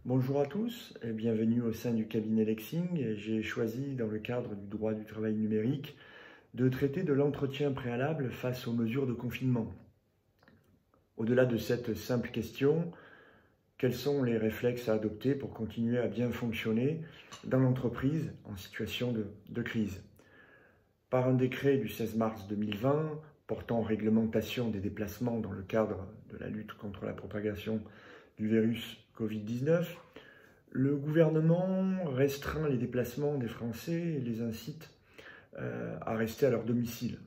Bonjour à tous et bienvenue au sein du cabinet Lexing. J'ai choisi, dans le cadre du droit du travail numérique, de traiter de l'entretien préalable face aux mesures de confinement. Au-delà de cette simple question, quels sont les réflexes à adopter pour continuer à bien fonctionner dans l'entreprise en situation de crise? Par un décret du 16 mars 2020 portant réglementation des déplacements dans le cadre de la lutte contre la propagation du virus Covid-19, le gouvernement restreint les déplacements des Français et les incite à rester à leur domicile.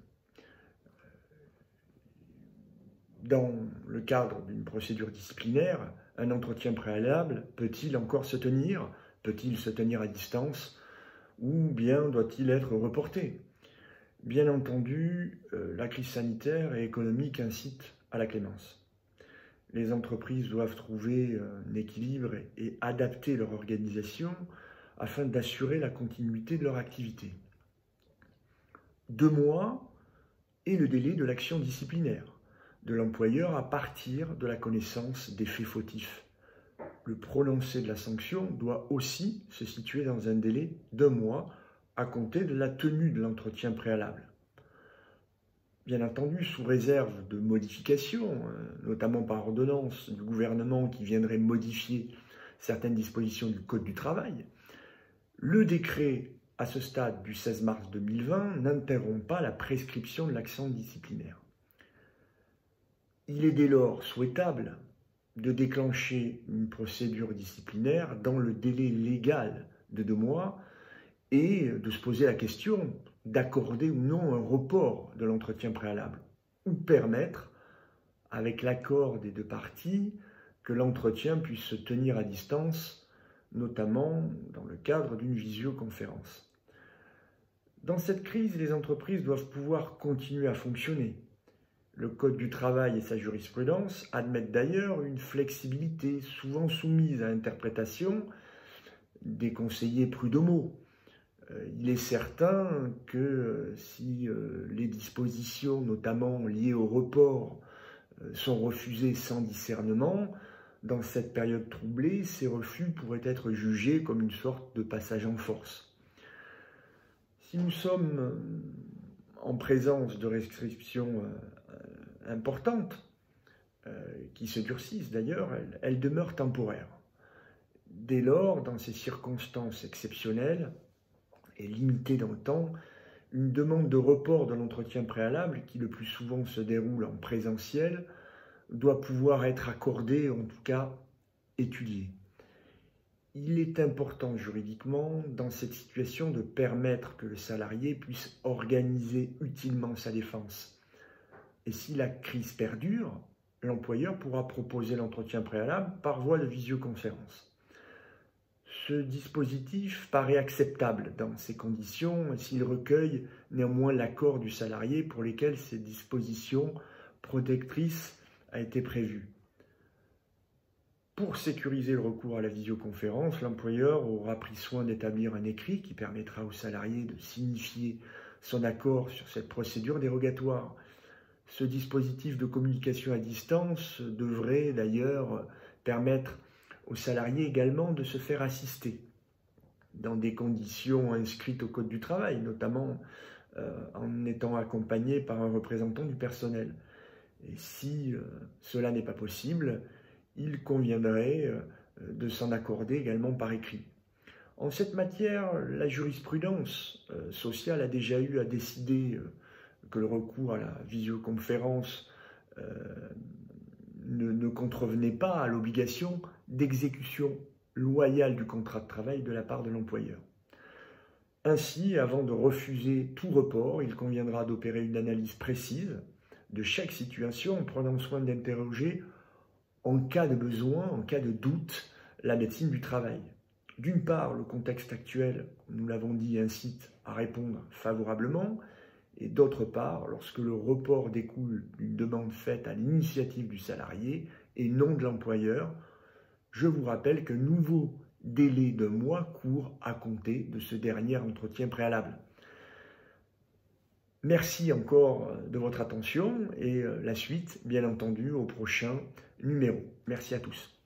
Dans le cadre d'une procédure disciplinaire, un entretien préalable peut-il encore se tenir? Peut-il se tenir à distance? Ou bien doit-il être reporté? Bien entendu, la crise sanitaire et économique incite à la clémence. Les entreprises doivent trouver un équilibre et adapter leur organisation afin d'assurer la continuité de leur activité. 2 mois est le délai de l'action disciplinaire de l'employeur à partir de la connaissance des faits fautifs. Le prononcé de la sanction doit aussi se situer dans un délai d'1 mois à compter de la tenue de l'entretien préalable. Bien entendu, sous réserve de modifications, notamment par ordonnance du gouvernement qui viendrait modifier certaines dispositions du Code du travail, le décret à ce stade du 16 mars 2020 n'interrompt pas la prescription de l'action disciplinaire. Il est dès lors souhaitable de déclencher une procédure disciplinaire dans le délai légal de 2 mois et de se poser la question d'accorder ou non un report de l'entretien préalable ou permettre, avec l'accord des 2 parties, que l'entretien puisse se tenir à distance, notamment dans le cadre d'une visioconférence. Dans cette crise, les entreprises doivent pouvoir continuer à fonctionner. Le Code du travail et sa jurisprudence admettent d'ailleurs une flexibilité souvent soumise à interprétation des conseillers prud'homaux. Il est certain que si les dispositions, notamment liées au report, sont refusées sans discernement, dans cette période troublée, ces refus pourraient être jugés comme une sorte de passage en force. Si nous sommes en présence de restrictions importantes, qui se durcissent d'ailleurs, elles demeurent temporaires. Dès lors, dans ces circonstances exceptionnelles, et limitée dans le temps, une demande de report de l'entretien préalable, qui le plus souvent se déroule en présentiel, doit pouvoir être accordée, en tout cas étudiée. Il est important juridiquement, dans cette situation, de permettre que le salarié puisse organiser utilement sa défense. Et si la crise perdure, l'employeur pourra proposer l'entretien préalable par voie de visioconférence. Ce dispositif paraît acceptable dans ces conditions s'il recueille néanmoins l'accord du salarié pour lesquels cette disposition protectrice a été prévue. Pour sécuriser le recours à la visioconférence, l'employeur aura pris soin d'établir un écrit qui permettra au salarié de signifier son accord sur cette procédure dérogatoire. Ce dispositif de communication à distance devrait d'ailleurs permettre aux salariés également de se faire assister dans des conditions inscrites au Code du travail, notamment en étant accompagné par un représentant du personnel. Et si cela n'est pas possible, il conviendrait de s'en accorder également par écrit. En cette matière, la jurisprudence sociale a déjà eu à décider que le recours à la visioconférence ne contrevenait pas à l'obligation d'exécution loyale du contrat de travail de la part de l'employeur. Ainsi, avant de refuser tout report, il conviendra d'opérer une analyse précise de chaque situation en prenant soin d'interroger, en cas de besoin, en cas de doute, la médecine du travail. D'une part, le contexte actuel, nous l'avons dit, incite à répondre favorablement, et d'autre part, lorsque le report découle d'une demande faite à l'initiative du salarié et non de l'employeur, je vous rappelle qu'un nouveau délai d'1 mois court à compter de ce dernier entretien préalable. Merci encore de votre attention et la suite, bien entendu, au prochain numéro. Merci à tous.